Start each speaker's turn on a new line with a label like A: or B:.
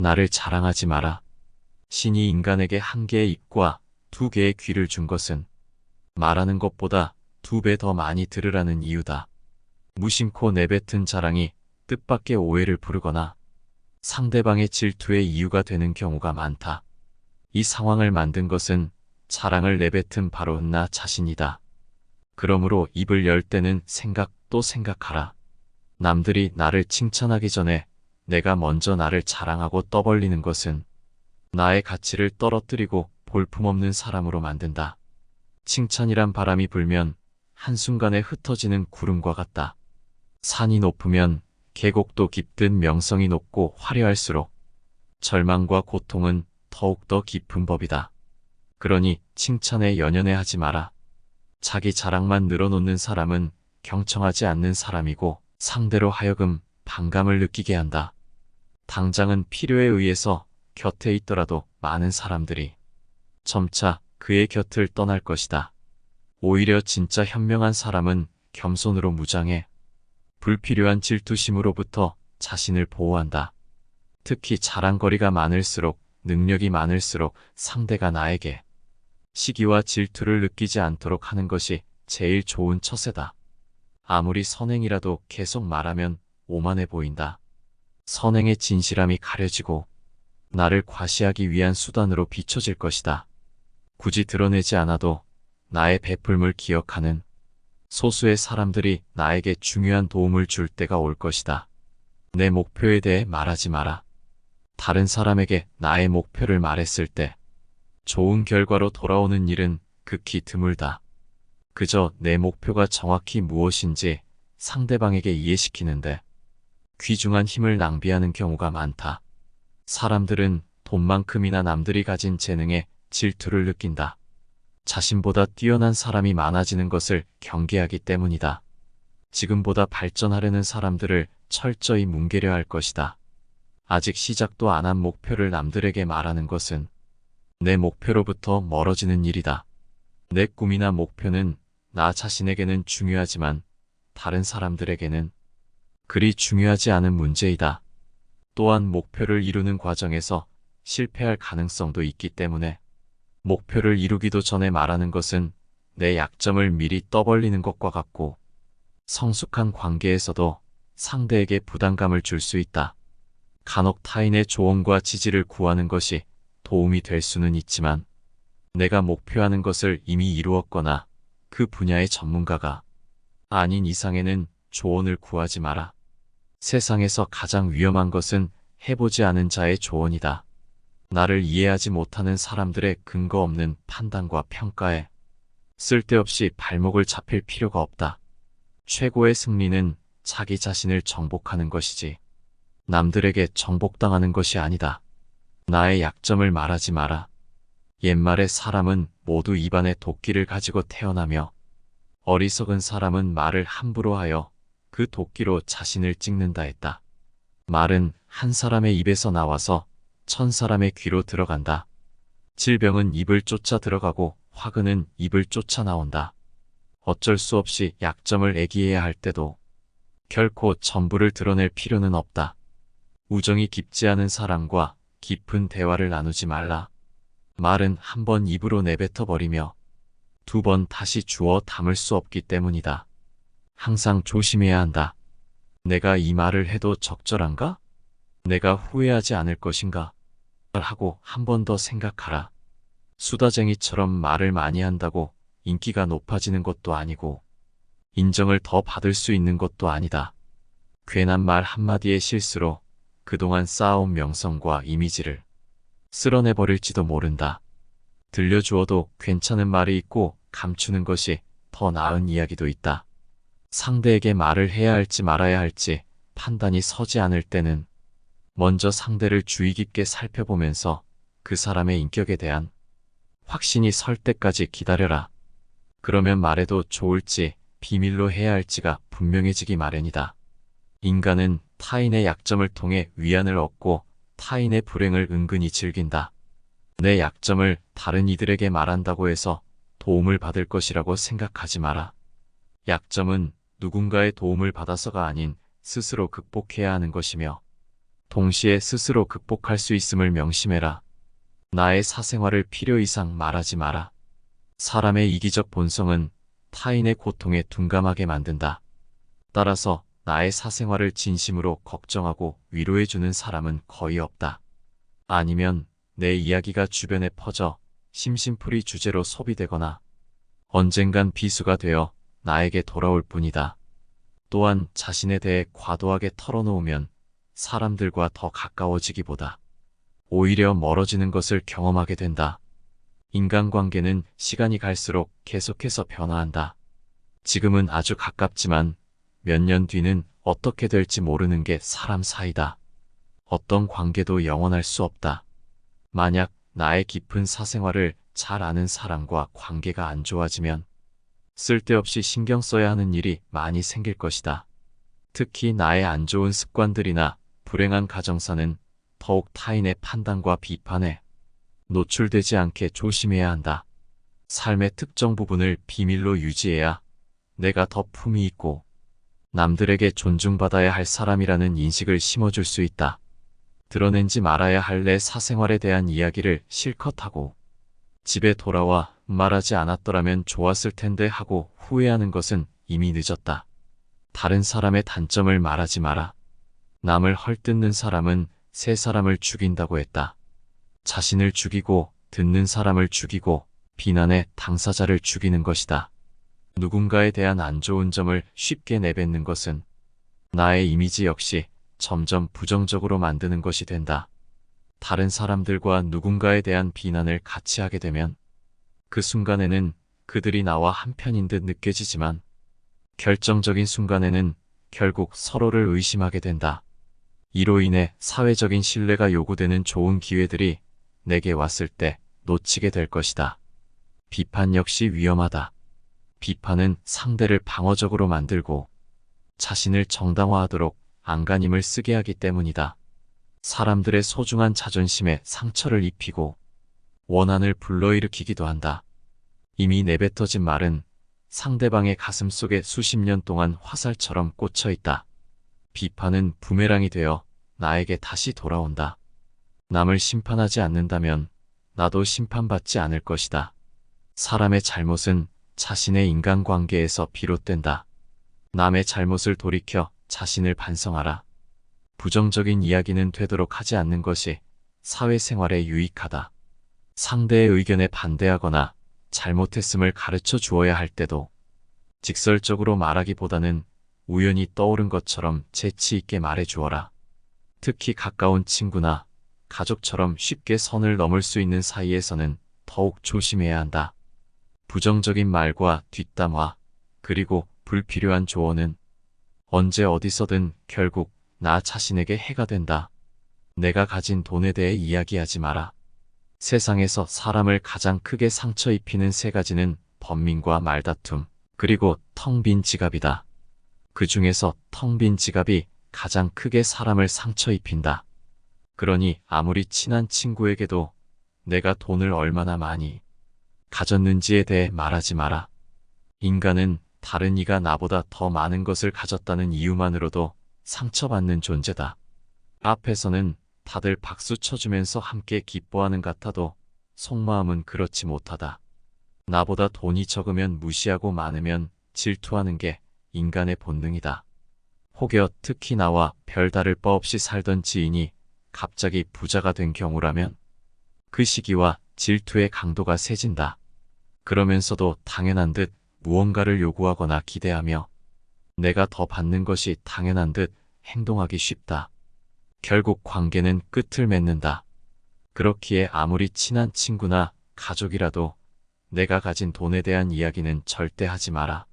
A: 나를 자랑하지 마라. 신이 인간에게 한 개의 입과 두 개의 귀를 준 것은 말하는 것보다 2배 더 많이 들으라는 이유다. 무심코 내뱉은 자랑이 뜻밖의 오해를 부르거나 상대방의 질투의 이유가 되는 경우가 많다. 이 상황을 만든 것은 자랑을 내뱉은 바로 나 자신이다. 그러므로 입을 열 때는 또 생각하라. 남들이 나를 칭찬하기 전에 내가 먼저 나를 자랑하고 떠벌리는 것은 나의 가치를 떨어뜨리고 볼품없는 사람으로 만든다. 칭찬이란 바람이 불면 한순간에 흩어지는 구름과 같다. 산이 높으면 계곡도 깊듯 명성이 높고 화려할수록 절망과 고통은 더욱더 깊은 법이다. 그러니 칭찬에 연연해 하지 마라. 자기 자랑만 늘어놓는 사람은 경청하지 않는 사람이고 상대로 하여금 반감을 느끼게 한다. 당장은 필요에 의해서 곁에 있더라도 많은 사람들이 점차 그의 곁을 떠날 것이다. 오히려 진짜 현명한 사람은 겸손으로 무장해 불필요한 질투심으로부터 자신을 보호한다. 특히 자랑거리가 많을수록 능력이 많을수록 상대가 나에게 시기와 질투를 느끼지 않도록 하는 것이 제일 좋은 처세다. 아무리 선행이라도 계속 말하면 오만해 보인다. 선행의 진실함이 가려지고 나를 과시하기 위한 수단으로 비춰질 것이다. 굳이 드러내지 않아도 나의 베풀물 기억하는 소수의 사람들이 나에게 중요한 도움을 줄 때가 올 것이다. 내 목표에 대해 말하지 마라. 다른 사람에게 나의 목표를 말했을 때 좋은 결과로 돌아오는 일은 극히 드물다. 그저 내 목표가 정확히 무엇인지 상대방에게 이해시키는데 귀중한 힘을 낭비하는 경우가 많다. 사람들은 돈만큼이나 남들이 가진 재능에 질투를 느낀다. 자신보다 뛰어난 사람이 많아지는 것을 경계하기 때문이다. 지금보다 발전하려는 사람들을 철저히 뭉개려 할 것이다. 아직 시작도 안 한 목표를 남들에게 말하는 것은 내 목표로부터 멀어지는 일이다. 내 꿈이나 목표는 나 자신에게는 중요하지만 다른 사람들에게는 그리 중요하지 않은 문제이다. 또한 목표를 이루는 과정에서 실패할 가능성도 있기 때문에 목표를 이루기도 전에 말하는 것은 내 약점을 미리 떠벌리는 것과 같고 성숙한 관계에서도 상대에게 부담감을 줄 수 있다. 간혹 타인의 조언과 지지를 구하는 것이 도움이 될 수는 있지만 내가 목표하는 것을 이미 이루었거나 그 분야의 전문가가 아닌 이상에는 조언을 구하지 마라. 세상에서 가장 위험한 것은 해보지 않은 자의 조언이다. 나를 이해하지 못하는 사람들의 근거 없는 판단과 평가에 쓸데없이 발목을 잡힐 필요가 없다. 최고의 승리는 자기 자신을 정복하는 것이지 남들에게 정복당하는 것이 아니다. 나의 약점을 말하지 마라. 옛말에 사람은 모두 입안에 도끼를 가지고 태어나며 어리석은 사람은 말을 함부로 하여 그 도끼로 자신을 찍는다 했다. 말은 한 사람의 입에서 나와서 1000사람의 귀로 들어간다. 질병은 입을 쫓아 들어가고 화근은 입을 쫓아 나온다. 어쩔 수 없이 약점을 애기해야 할 때도 결코 전부를 드러낼 필요는 없다. 우정이 깊지 않은 사람과 깊은 대화를 나누지 말라. 말은 한 번 입으로 내뱉어 버리며 2번 다시 주워 담을 수 없기 때문이다. 항상 조심해야 한다. 내가 이 말을 해도 적절한가? 내가 후회하지 않을 것인가? 하고 한 번 더 생각하라. 수다쟁이처럼 말을 많이 한다고 인기가 높아지는 것도 아니고 인정을 더 받을 수 있는 것도 아니다. 괜한 말 한마디의 실수로 그동안 쌓아온 명성과 이미지를 쓸어내버릴지도 모른다. 들려주어도 괜찮은 말이 있고 감추는 것이 더 나은 이야기도 있다. 상대에게 말을 해야 할지 말아야 할지 판단이 서지 않을 때는 먼저 상대를 주의 깊게 살펴보면서 그 사람의 인격에 대한 확신이 설 때까지 기다려라. 그러면 말해도 좋을지 비밀로 해야 할지가 분명해지기 마련이다. 인간은 타인의 약점을 통해 위안을 얻고 타인의 불행을 은근히 즐긴다. 내 약점을 다른 이들에게 말한다고 해서 도움을 받을 것이라고 생각하지 마라. 약점은 누군가의 도움을 받아서가 아닌 스스로 극복해야 하는 것이며 동시에 스스로 극복할 수 있음을 명심해라. 나의 사생활을 필요 이상 말하지 마라. 사람의 이기적 본성은 타인의 고통에 둔감하게 만든다. 따라서 나의 사생활을 진심으로 걱정하고 위로해주는 사람은 거의 없다. 아니면 내 이야기가 주변에 퍼져 심심풀이 주제로 소비되거나 언젠간 비수가 되어 나에게 돌아올 뿐이다. 또한 자신에 대해 과도하게 털어놓으면 사람들과 더 가까워지기보다 오히려 멀어지는 것을 경험하게 된다. 인간관계는 시간이 갈수록 계속해서 변화한다. 지금은 아주 가깝지만 몇 년 뒤는 어떻게 될지 모르는 게 사람 사이다. 어떤 관계도 영원할 수 없다. 만약 나의 깊은 사생활을 잘 아는 사람과 관계가 안 좋아지면 쓸데없이 신경 써야 하는 일이 많이 생길 것이다. 특히 나의 안 좋은 습관들이나 불행한 가정사는 더욱 타인의 판단과 비판에 노출되지 않게 조심해야 한다. 삶의 특정 부분을 비밀로 유지해야 내가 더 품위 있고 남들에게 존중받아야 할 사람이라는 인식을 심어줄 수 있다. 드러내지 말아야 할 내 사생활에 대한 이야기를 실컷 하고 집에 돌아와 말하지 않았더라면 좋았을 텐데 하고 후회하는 것은 이미 늦었다. 다른 사람의 단점을 말하지 마라. 남을 헐뜯는 사람은 새 사람을 죽인다고 했다. 자신을 죽이고 듣는 사람을 죽이고 비난의 당사자를 죽이는 것이다. 누군가에 대한 안 좋은 점을 쉽게 내뱉는 것은 나의 이미지 역시 점점 부정적으로 만드는 것이 된다. 다른 사람들과 누군가에 대한 비난을 같이 하게 되면 그 순간에는 그들이 나와 한편인 듯 느껴지지만 결정적인 순간에는 결국 서로를 의심하게 된다. 이로 인해 사회적인 신뢰가 요구되는 좋은 기회들이 내게 왔을 때 놓치게 될 것이다. 비판 역시 위험하다. 비판은 상대를 방어적으로 만들고 자신을 정당화하도록 안간힘을 쓰게 하기 때문이다. 사람들의 소중한 자존심에 상처를 입히고 원한을 불러일으키기도 한다. 이미 내뱉어진 말은 상대방의 가슴 속에 수십 년 동안 화살처럼 꽂혀 있다. 비판은 부메랑이 되어 나에게 다시 돌아온다. 남을 심판하지 않는다면 나도 심판받지 않을 것이다. 사람의 잘못은 자신의 인간관계에서 비롯된다. 남의 잘못을 돌이켜 자신을 반성하라. 부정적인 이야기는 되도록 하지 않는 것이 사회생활에 유익하다. 상대의 의견에 반대하거나 잘못했음을 가르쳐 주어야 할 때도 직설적으로 말하기보다는 우연히 떠오른 것처럼 재치 있게 말해 주어라. 특히 가까운 친구나 가족처럼 쉽게 선을 넘을 수 있는 사이에서는 더욱 조심해야 한다. 부정적인 말과 뒷담화, 그리고 불필요한 조언은 언제 어디서든 결국 나 자신에게 해가 된다. 내가 가진 돈에 대해 이야기하지 마라. 세상에서 사람을 가장 크게 상처 입히는 세 가지는 번민과 말다툼, 그리고 텅 빈 지갑이다. 그 중에서 텅 빈 지갑이 가장 크게 사람을 상처 입힌다. 그러니 아무리 친한 친구에게도 내가 돈을 얼마나 많이 가졌는지에 대해 말하지 마라. 인간은 다른 이가 나보다 더 많은 것을 가졌다는 이유만으로도 상처받는 존재다. 앞에서는 다들 박수 쳐주면서 함께 기뻐하는 같아도 속마음은 그렇지 못하다. 나보다 돈이 적으면 무시하고 많으면 질투하는 게 인간의 본능이다. 혹여 특히 나와 별다를 바 없이 살던 지인이 갑자기 부자가 된 경우라면 그 시기와 질투의 강도가 세진다. 그러면서도 당연한 듯 무언가를 요구하거나 기대하며 내가 더 받는 것이 당연한 듯 행동하기 쉽다. 결국 관계는 끝을 맺는다. 그렇기에 아무리 친한 친구나 가족이라도 내가 가진 돈에 대한 이야기는 절대 하지 마라.